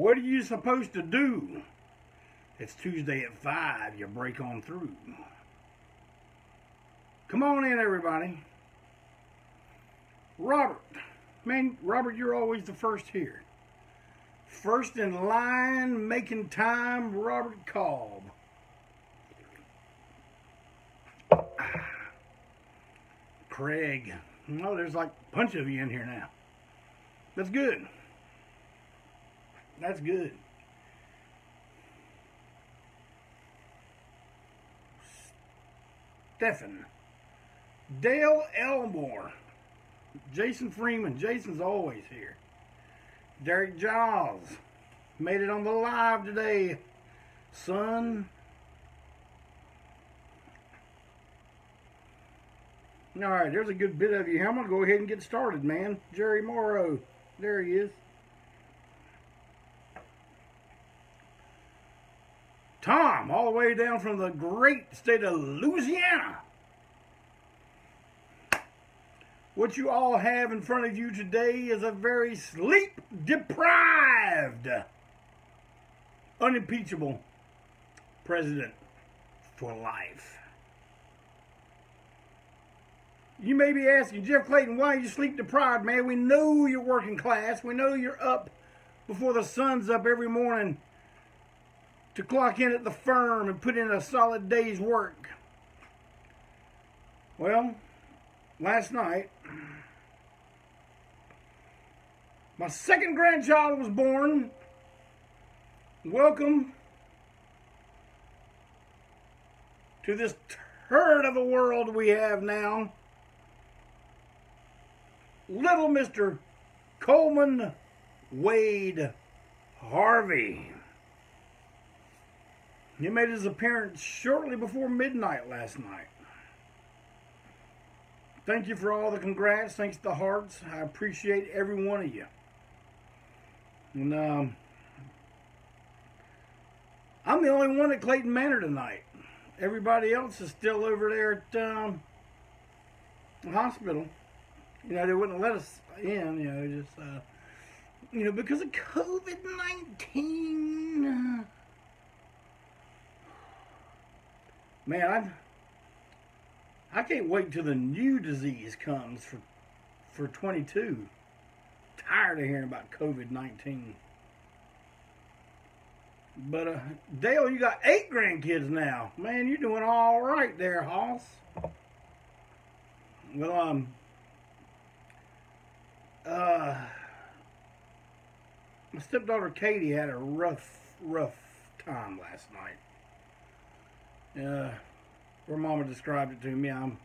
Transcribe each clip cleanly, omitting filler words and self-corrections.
What are you supposed to do? It's Tuesday at 5. You break on through. Come on in, everybody. Robert. Man, Robert, you're always the first here. First in line, making time, Robert Cobb. Craig. Oh, there's like a bunch of you in here now. That's good. That's good. Stephen. Dale Elmore. Jason Freeman. Jason's always here. Derek Giles. Made it on the live today, son. All right, there's a good bit of you here. I'm going to go ahead and get started, man. Jerry Morrow. There he is. Tom, all the way down from the great state of Louisiana. What you all have in front of you today is a very sleep-deprived, unimpeachable president for life. You may be asking, Jeff Clayton, why are you sleep-deprived, man? We know you're working class. We know you're up before the sun's up every morning to clock in at the firm and put in a solid day's work. Well, last night, my second grandchild was born. Welcome to this turd of a world we have now. Little Mr. Coleman Wade Harvey. He made his appearance shortly before midnight last night. Thank you for all the congrats. Thanks to the hearts. I appreciate every one of you. And I'm the only one at Clayton Manor tonight. Everybody else is still over there at the hospital. You know, they wouldn't let us in, you know, just, because of COVID-19. Man, I can't wait till the new disease comes for 22. Tired of hearing about COVID-19. But, Dale, you got 8 grandkids now. Man, you're doing all right there, Hoss. Well, my stepdaughter Katie had a rough time last night. Her mama described it to me. I'm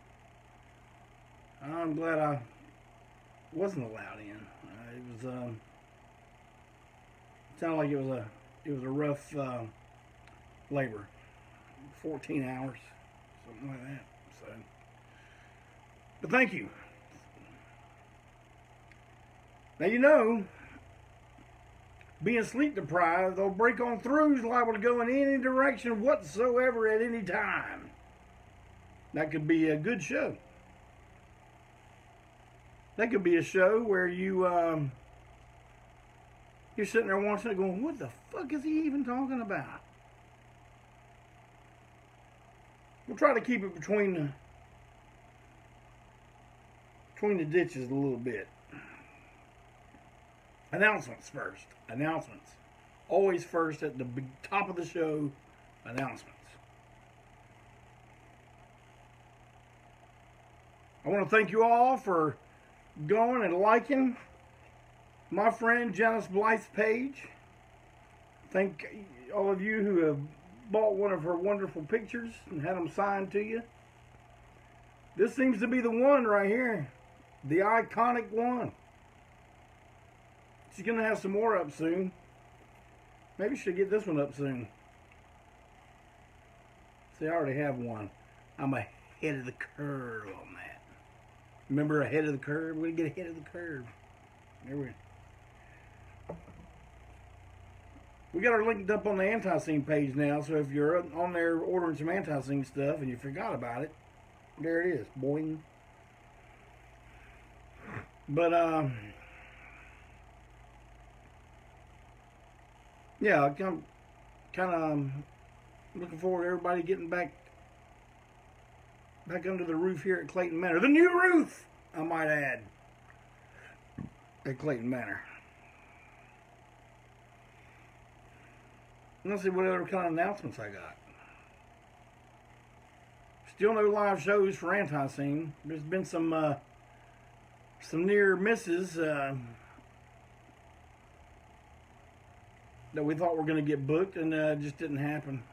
glad I wasn't allowed in. It was sounded like it was a rough labor, 14 hours, something like that. So, but thank you. Now, you know, being sleep deprived, they'll break on through is liable to go in any direction whatsoever at any time. That could be a good show. That could be a show where you're sitting there watching it going, what the fuck is he even talking about? We'll try to keep it between the ditches a little bit. Announcements first. Announcements. Always first at the top of the show. Announcements. I want to thank you all for going and liking my friend Janice Blythe's page. Thank all of you who have bought one of her wonderful pictures and had them signed to you. This seems to be the one right here. The iconic one. She's going to have some more up soon. Maybe she'll get this one up soon. See, I already have one. I'm ahead of the curve on that. Remember ahead of the curve? We're going to get ahead of the curve. There we got her linked up on the ANTiSEEN page now, so if you're on there ordering some ANTiSEEN stuff and you forgot about it, there it is. Boing. But, yeah, I'm kind of looking forward to everybody getting back under the roof here at Clayton Manor. The new roof, I might add, at Clayton Manor. Let's see what other kind of announcements I got. Still no live shows for ANTiSEEN. There's been some near misses that we thought were going to get booked, and it just didn't happen.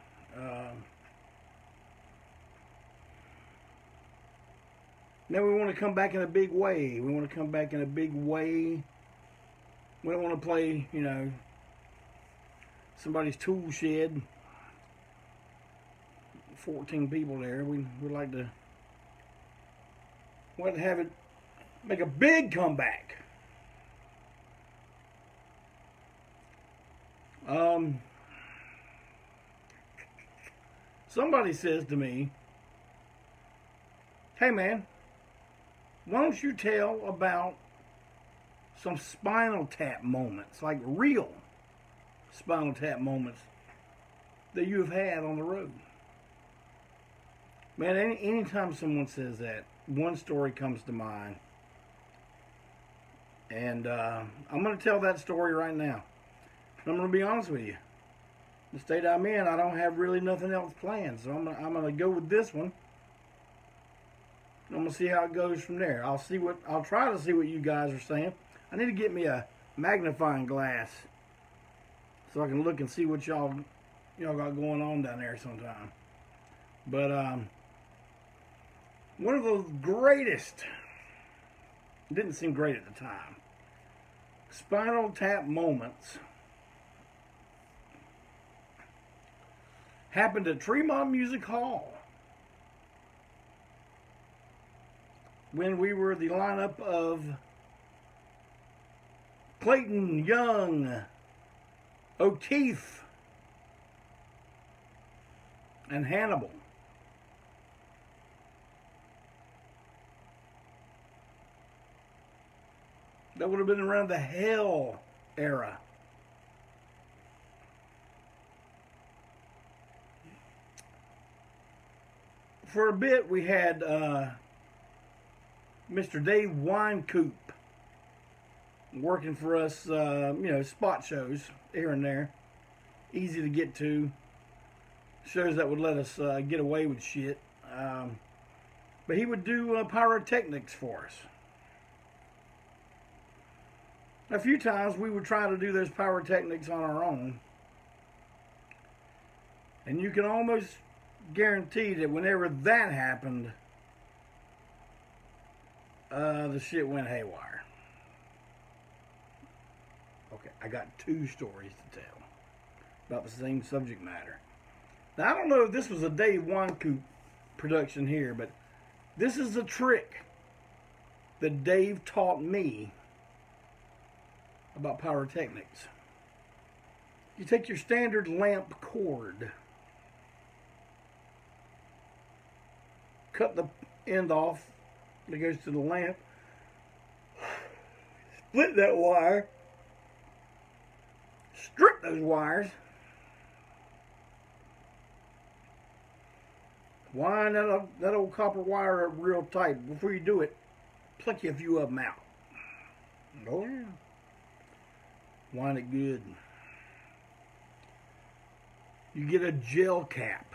Now we want to come back in a big way. We want to come back in a big way. We don't want to play, you know, somebody's tool shed. 14 people there. We'd like to have it make a big comeback. Somebody says to me, "Hey man, why don't you tell about some Spinal Tap moments, like real Spinal Tap moments that you have had on the road?" Man, anytime someone says that, one story comes to mind. And I'm going to tell that story right now. I'm going to be honest with you. The state I'm in, I don't have really nothing else planned. So I'm going to go with this one. I'm going to see how it goes from there. I'll try to see what you guys are saying. I need to get me a magnifying glass so I can look and see what y'all got going on down there sometime. But one of those greatest, didn't seem great at the time, Spinal Tap moments happened at Tremont Music Hall when we were the lineup of Clayton, Young, O'Keefe, and Hannibal. That would have been around the Hell era. For a bit, we had Mr. Dave Winecoop working for us, you know, spot shows here and there. Easy to get to. Shows that would let us get away with shit. But he would do pyrotechnics for us. A few times we would try to do those pyrotechnics on our own. And you can almost guarantee that whenever that happened, the shit went haywire. Okay, I got two stories to tell about the same subject matter. Now, I don't know if this was a Dave Winecoop production here, but this is a trick that Dave taught me about pyrotechnics. You take your standard lamp cord, cut the end off that goes to the lamp, split that wire, strip those wires, wind that old copper wire up real tight. Before you do it, pluck you a few of them out. Oh yeah. Wind it good. You get a gel cap,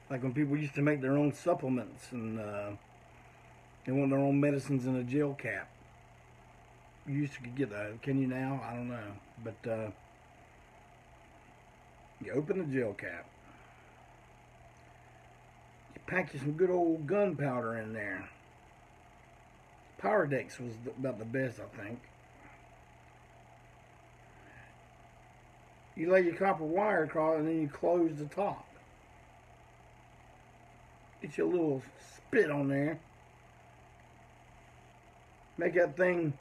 like when people used to make their own supplements and they want their own medicines in a gel cap. You used to get that. Can you now? I don't know. But you open the gel cap. You pack you some good old gunpowder in there. Pyrodex was about the best, I think. You lay your copper wire across and then you close the top. Get your little spit on there. Make that thing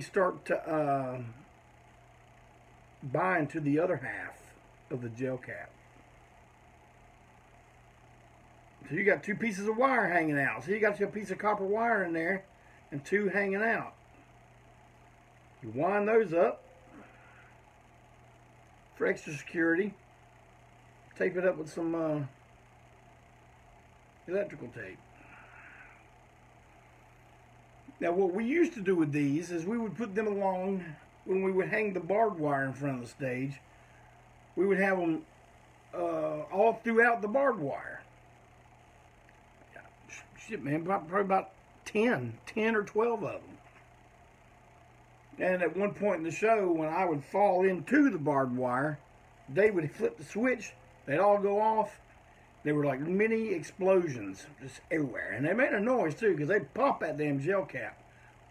start to bind to the other half of the gel cap. So you got two pieces of wire hanging out. So you got your piece of copper wire in there and two hanging out. You wind those up. for extra security. Tape it up with some electrical tape. Now, what we used to do with these is we would put them along when we would hang the barbed wire in front of the stage. We would have them all throughout the barbed wire. Shit, man, probably about 10 or 12 of them. And at one point in the show, when I would fall into the barbed wire, they would flip the switch. They'd all go off. They were like mini explosions just everywhere. And they made a noise, too, because they'd pop that damn gel cap.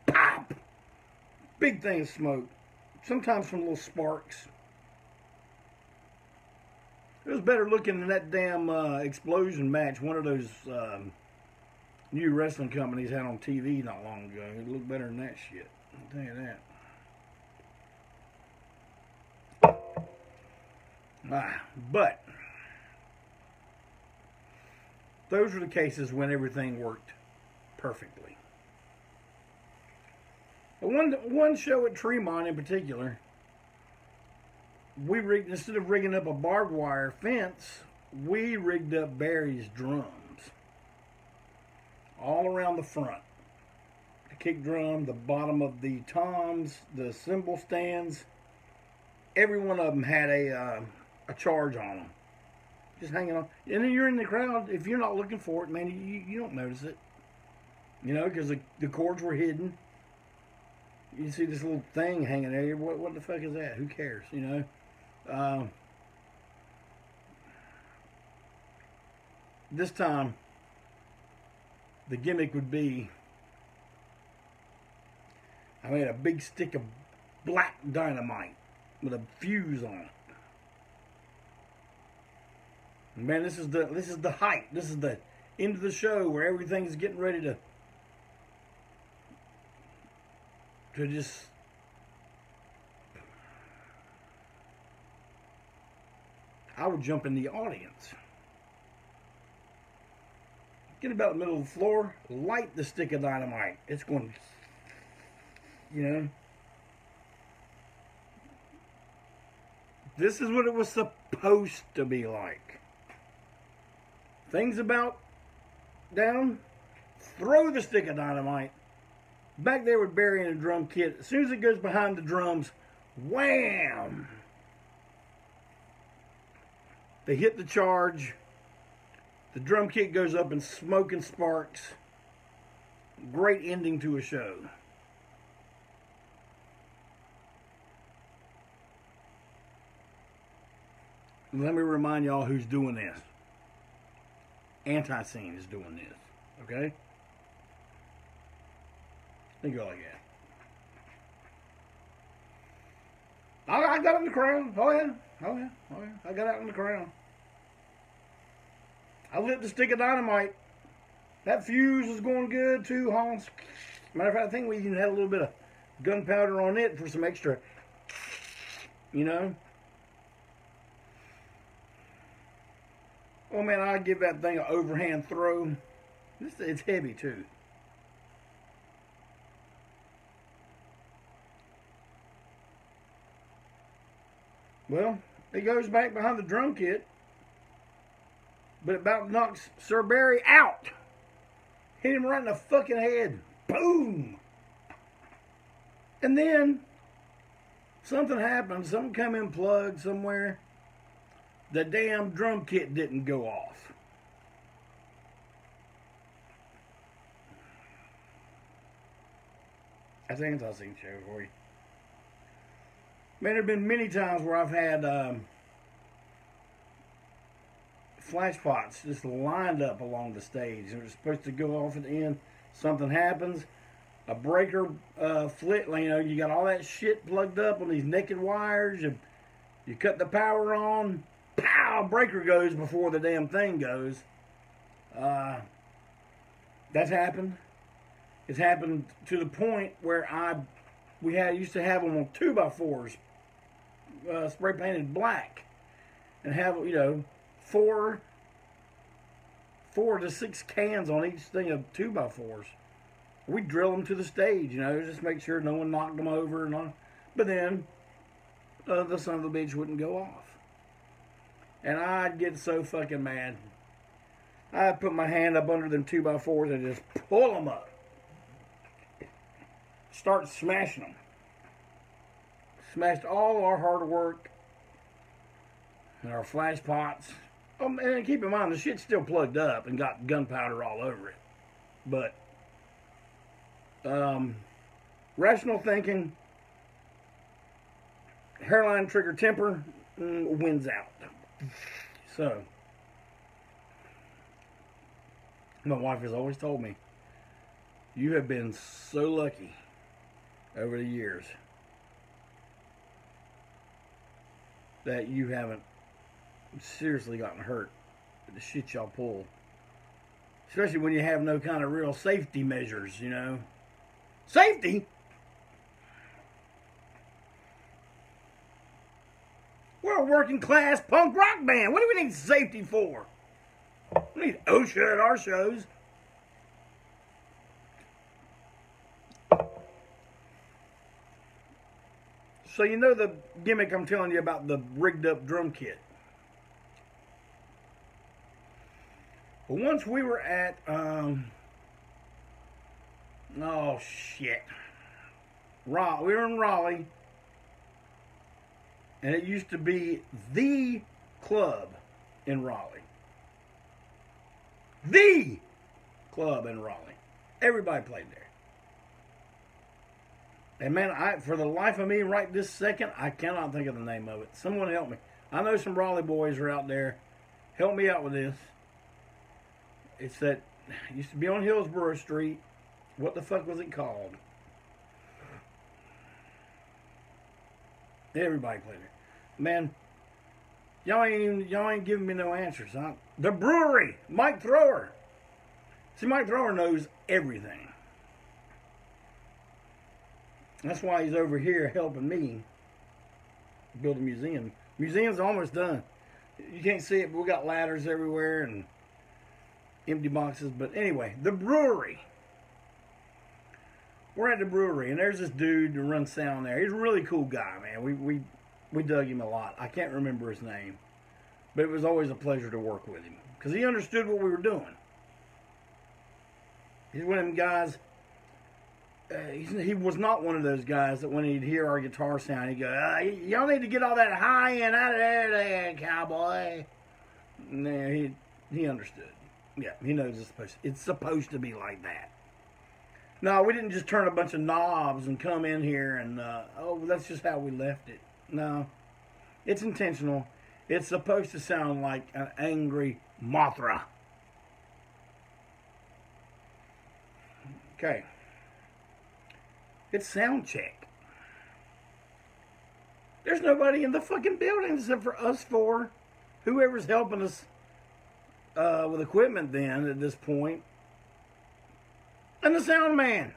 Pop! Big thing of smoke. Sometimes some little sparks. It was better looking than that damn explosion match one of those new wrestling companies had on TV not long ago. It looked better than that shit. I'll tell you that. But those were the cases when everything worked perfectly. One show at Tremont in particular, we rigged, instead of rigging up a barbed wire fence, we rigged up Barry's drums all around the front. The kick drum, the bottom of the toms, the cymbal stands. Every one of them had a charge on them, just hanging on. And then you're in the crowd. If you're not looking for it, man, you don't notice it. You know, because the cords were hidden. You see this little thing hanging there. What the fuck is that? Who cares? You know. This time, the gimmick would be, I made a big stick of black dynamite with a fuse on it. And man, this is the height. This is the end of the show where everything's getting ready to just I would jump in the audience. Get about the middle of the floor, light the stick of dynamite. It's going, you know. This is what it was supposed to be like. Things about down, throw the stick of dynamite. Back there with Barry and the drum kit. As soon as it goes behind the drums, wham! They hit the charge. The drum kit goes up in smoke and sparks. Great ending to a show. Let me remind y'all who's doing this. ANTiSEEN is doing this. Okay? Think of it like that. I got out in the crowd. Oh yeah. I got out in the crowd. I lit the stick of dynamite. That fuse was going good too, Hans. Matter of fact, I think we even had a little bit of gunpowder on it for some extra, you know. Oh man, I'd give that thing an overhand throw. It's heavy too. Well, it goes back behind the drum kit, but it about knocks Sir Barry out. Hit him right in the fucking head. Boom! And then something happened. Something come in plugged somewhere. The damn drum kit didn't go off. That's ANTiSEEN show for you. Man, there have been many times where I've had flash pots just lined up along the stage. They're supposed to go off at the end. Something happens. A breaker flit. You know, you got all that shit plugged up on these naked wires. You cut the power on. Pow! Breaker goes before the damn thing goes. That's happened. It's happened to the point where we used to have them on 2x4s. Spray painted black, and have, you know, 4 to 6 cans on each thing of 2x4s. We drill them to the stage, you know, just make sure no one knocked them over and all. But then the son of the bitch wouldn't go off. And I'd get so fucking mad. I'd put my hand up under them 2x4s and just pull them up. Start smashing them. Smashed all our hard work and our flash pots. And keep in mind, the shit's still plugged up and got gunpowder all over it. But rational thinking, hairline trigger temper wins out. So, my wife has always told me, you have been so lucky over the years that you haven't seriously gotten hurt with the shit y'all pull. Especially when you have no kind of real safety measures, you know. Safety? We're a working class punk rock band. What do we need safety for? We need OSHA at our shows. So you know the gimmick I'm telling you about, the rigged up drum kit. Well, once we were at, oh shit. We were in Raleigh. And it used to be the club in Raleigh. The club in Raleigh. Everybody played there. And man, for the life of me right this second, I cannot think of the name of it. Someone help me. I know some Raleigh boys are out there. Help me out with this. It's that, it used to be on Hillsborough Street. What the fuck was it called? Everybody played it. Man, y'all ain't giving me no answers, huh? The brewery, Mike Thrower. See, Mike Thrower knows everything. That's why he's over here helping me build a museum. Museum's almost done. You can't see it, but we got ladders everywhere and empty boxes. But anyway, the brewery. We're at the brewery, and there's this dude that runs sound there. He's a really cool guy, man. We dug him a lot. I can't remember his name, but it was always a pleasure to work with him because he understood what we were doing. He's one of them guys. He was not one of those guys that when he'd hear our guitar sound, he'd go, y'all need to get all that high end out of there, cowboy. No, he understood. Yeah, he knows it's supposed to be like that. No, we didn't just turn a bunch of knobs and come in here and, that's just how we left it. No, it's intentional. It's supposed to sound like an angry Mothra. Okay. It's sound check. There's nobody in the fucking building except for us four. Whoever's helping us with equipment then at this point. And the sound man.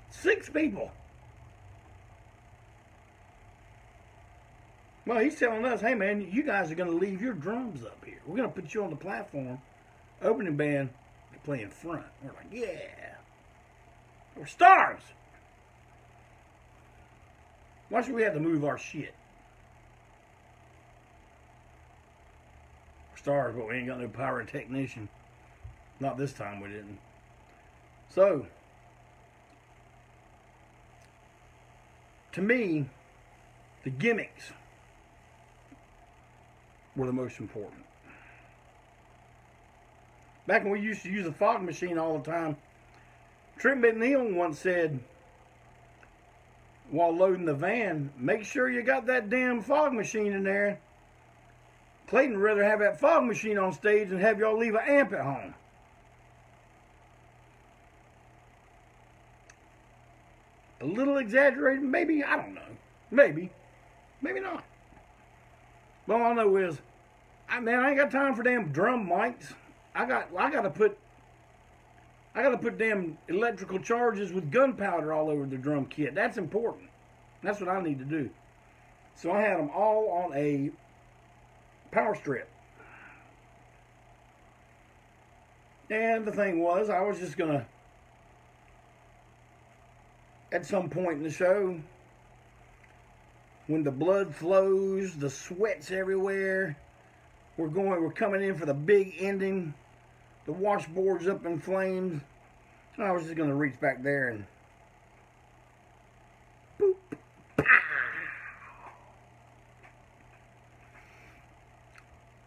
Six people. Well, he's telling us, hey man, you guys are going to leave your drums up here. We're going to put you on the platform. Opening band to play in front. We're like, yeah. We're stars. Why should we have to move our shit? We're stars, but we ain't got no pyrotechnician. Not this time we didn't. So, to me, the gimmicks were the most important. Back when we used to use a fog machine all the time, Trent McNeil once said, while loading the van, make sure you got that damn fog machine in there. Clayton would rather have that fog machine on stage than have y'all leave an amp at home. A little exaggerated, maybe, I don't know. Maybe. Maybe not. But all I know is, I ain't got time for damn drum mics. I gotta put damn electrical charges with gunpowder all over the drum kit. That's important. That's what I need to do. So I had them all on a power strip. And the thing was, I was just gonna at some point in the show, when the blood flows, the sweat's everywhere, we're coming in for the big ending, the washboard's up in flames. I was just going to reach back there and boop, pow.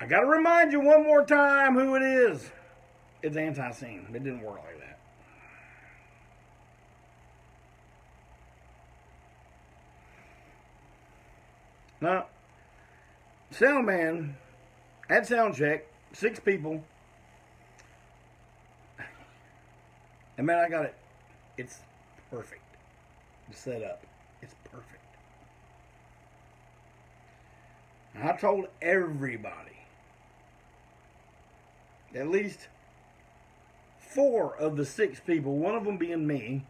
I got to remind you one more time who it is. It's ANTiSEEN. It didn't work like that. Now, sound man at sound check, 6 people. And man, I got it. It's perfect. The setup. It's perfect. And I told everybody, at least 4 of the 6 people, one of them being me,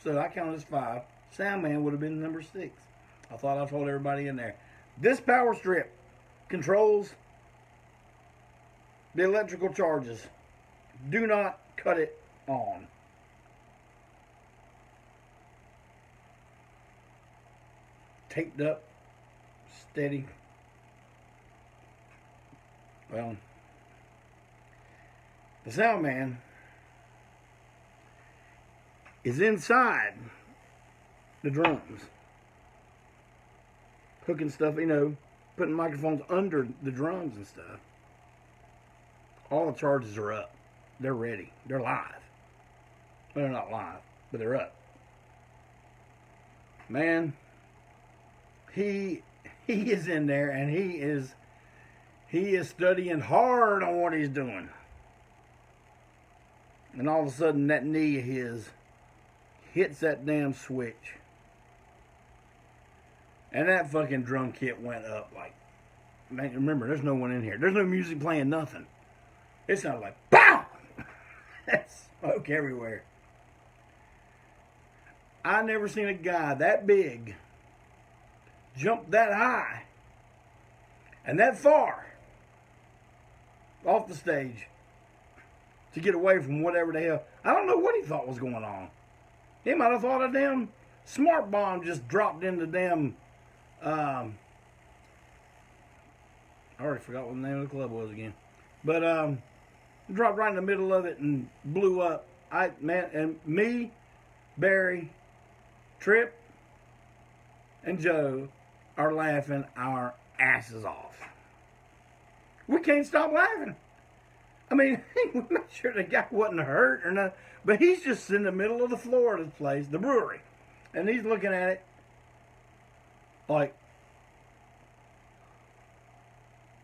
so I counted as 5. Sound man would have been number 6. I thought I told everybody in there. This power strip controls the electrical charges. Do not cut it on. Taped up, steady. Well, the sound man is inside the drums, hooking stuff, putting microphones under the drums and stuff. All the charges are up. They're ready. They're live. Well, they're not live, but they're up. Man, he is in there, and he is studying hard on what he's doing. And all of a sudden, that knee of his hits that damn switch. And that fucking drum kit went up like, man, remember, there's no one in here. There's no music playing, nothing. It sounded like, BOW! That's smoke everywhere. I never seen a guy that big jump that high and that far off the stage to get away from whatever the hell. I don't know what he thought was going on. He might have thought a damn smart bomb just dropped in the damn, I already forgot what the name of the club was again. But dropped right in the middle of it and blew up. And me, Barry, Trip, and Joe are laughing our asses off. We can't stop laughing. I mean, we made sure the guy wasn't hurt or nothing, but he's just in the middle of the floor of this place, the brewery, and he's looking at it like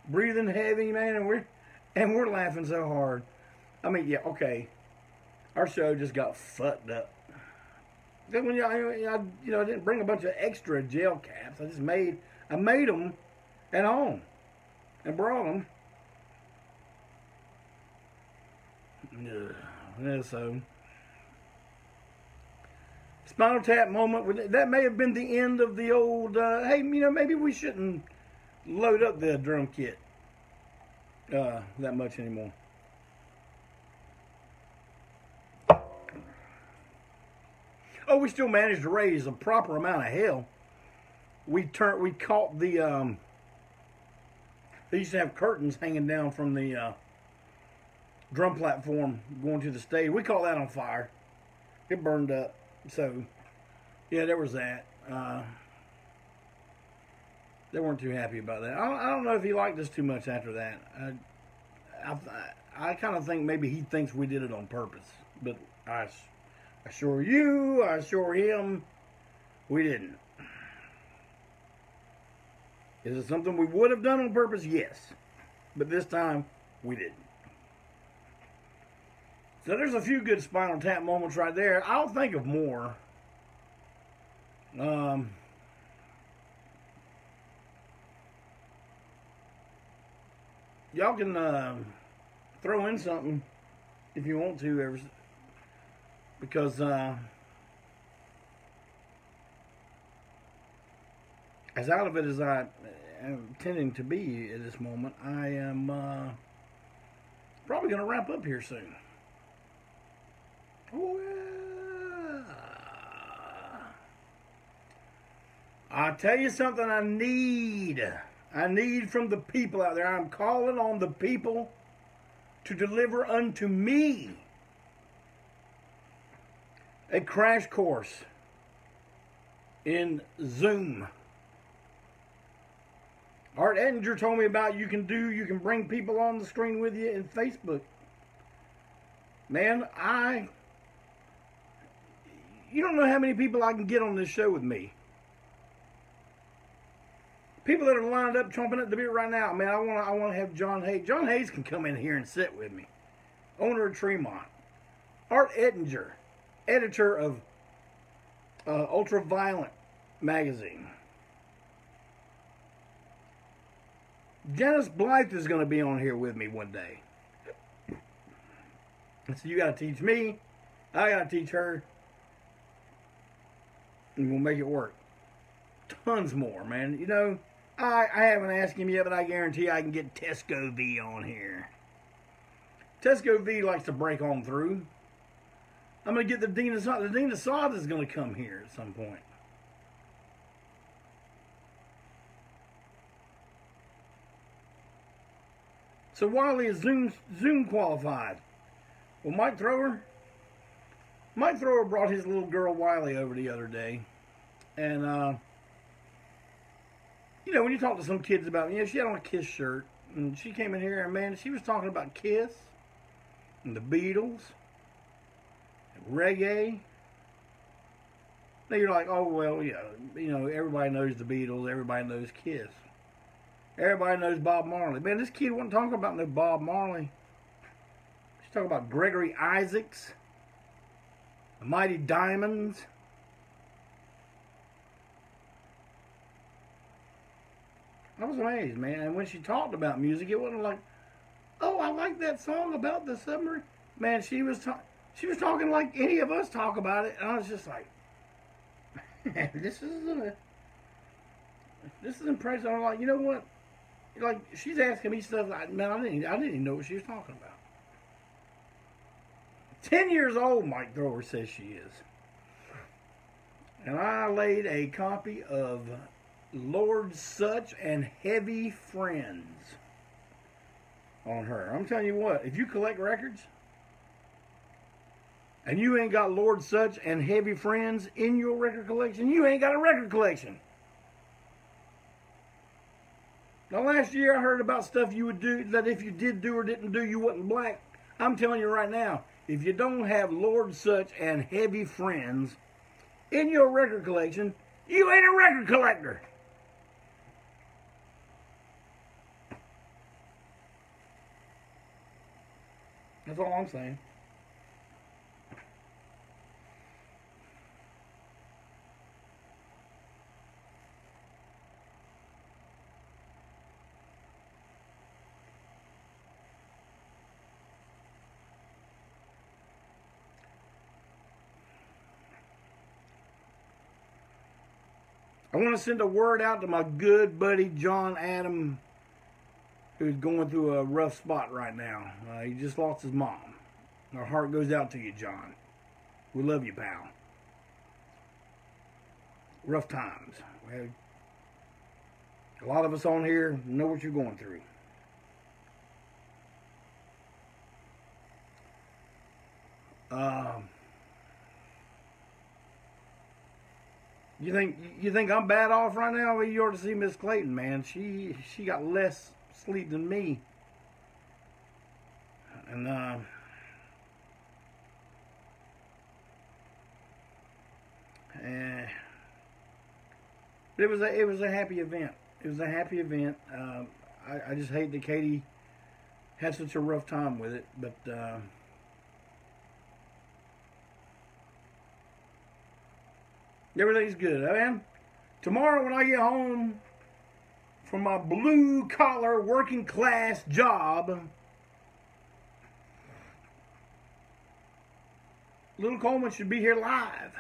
breathing heavy, man, and we're laughing so hard. I mean, yeah, okay, our show just got fucked up. Then when I didn't bring a bunch of extra gel caps. I made them at home and brought them. Yeah, so Spinal Tap moment. That may have been the end of the old. Hey, maybe we shouldn't load up the drum kit that much anymore. Oh, we still managed to raise a proper amount of hell. We caught the. They used to have curtains hanging down from the drum platform going to the stage. We caught that on fire. It burned up. So, yeah, there was that. They weren't too happy about that. I don't know if he liked us too much after that. I kind of think maybe he thinks we did it on purpose. But I assure you, I assure him, we didn't. Is it something we would have done on purpose? Yes. But this time, we didn't. So there's a few good Spinal Tap moments right there. I'll think of more. Y'all can throw in something if you want to, because as out of it as I am tending to be at this moment, I am probably going to wrap up here soon. I'll tell you something I need from the people out there. I'm calling on the people to deliver unto me a crash course in Zoom. Art Ettinger told me about you can bring people on the screen with you in Facebook. Man, you don't know how many people I can get on this show with me. People that are lined up, chomping at the bit right now. Man, I want to have John Hayes. John Hayes can come in here and sit with me. Owner of Tremont. Art Ettinger, editor of Ultraviolent magazine. Janice Blythe is going to be on here with me one day. So you got to teach me. I got to teach her. And we'll make it work. Tons more, man. You know, I haven't asked him yet, but I guarantee I can get Tesco V on here. Tesco V likes to break on through. I'm going to get the Dean Assad. The Dean Assad is going to come here at some point. So Wiley is Zoom qualified. Well, Mike Thrower brought his little girl Wiley over the other day. And, you know, when you talk to some kids about, you know, she had on a Kiss shirt. And she came in here and, man, she was talking about Kiss and the Beatles and reggae. Now you're like, oh, well, yeah, you know, everybody knows the Beatles. Everybody knows Kiss. Everybody knows Bob Marley. Man, this kid wasn't talking about no Bob Marley. She's talking about Gregory Isaacs, the Mighty Diamonds. I was amazed, man. And when she talked about music, it wasn't like, oh, I like that song about the submarine. Man, she was talking like any of us talk about it. And I was just like, man, this is impressive. I'm like, you know what? Like, she's asking me stuff. Man, I didn't even know what she was talking about. 10 years old, Mike Thrower says she is. And I laid a copy of Lord Such and Heavy Friends on her. I'm telling you what, if you collect records and you ain't got Lord Such and Heavy Friends in your record collection, you ain't got a record collection. Now, last year I heard about stuff you would do that if you did do or didn't do, you wasn't black. I'm telling you right now, if you don't have Lord Such and Heavy Friends in your record collection, you ain't a record collector. That's all I'm saying. I want to send a word out to my good buddy John Adam, who's going through a rough spot right now. He just lost his mom. Our heart goes out to you, John. We love you, pal. Rough times. A lot of us on here know what you're going through. You think I'm bad off right now? Well, you ought to see Miss Clayton, man. She got less sleep than me. And it was a happy event. It was a happy event. I just hate that Katie had such a rough time with it, but everything's good. Man, tomorrow when I get home from my blue-collar, working-class job, Little Coleman should be here live.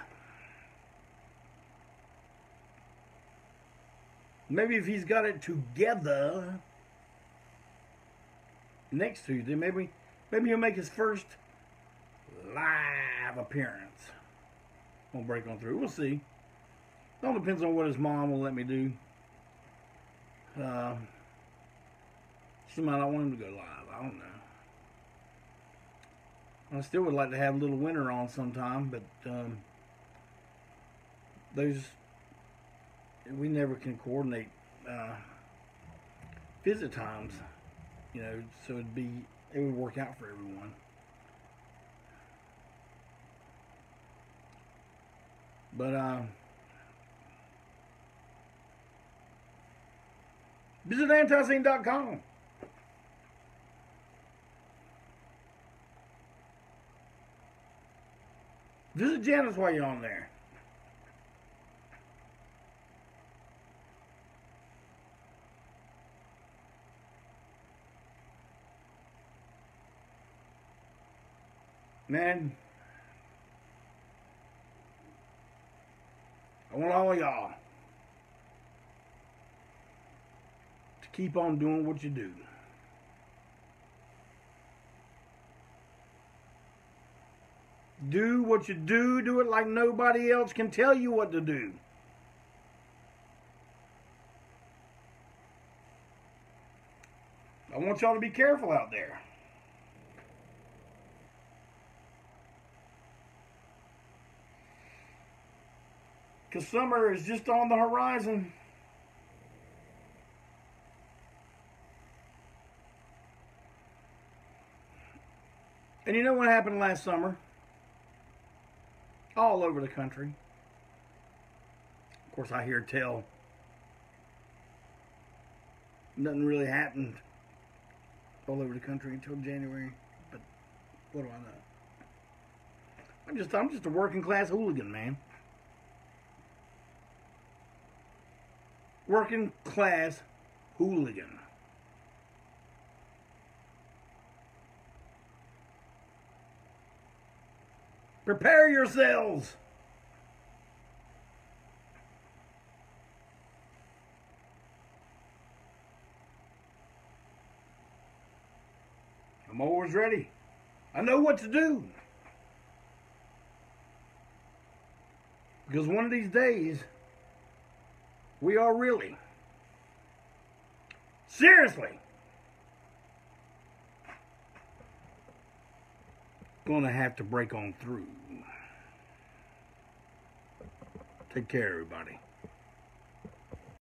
Maybe if he's got it together next Tuesday, maybe he'll make his first live appearance. Won't break on through. We'll see. All depends on what his mom will let me do. She might not want him to go live. I don't know. I still would like to have Little Winter on sometime, but we never can coordinate visit times, you know, so it would work out for everyone. But visit ANTiSEEN.com. Visit Janice while you're on there. Man, I want all of y'all to keep on doing what you do. Do what you do. Do it like nobody else can tell you what to do. I want y'all to be careful out there. Because summer is just on the horizon. And you know what happened last summer? All over the country. Of course, I hear tell nothing really happened all over the country until January. But what do I know? I'm just a working class hooligan, man. Working class hooligan. Prepare yourselves. I'm always ready. I know what to do. Because one of these days, we are really, seriously, gonna have to break on through. Take care, everybody.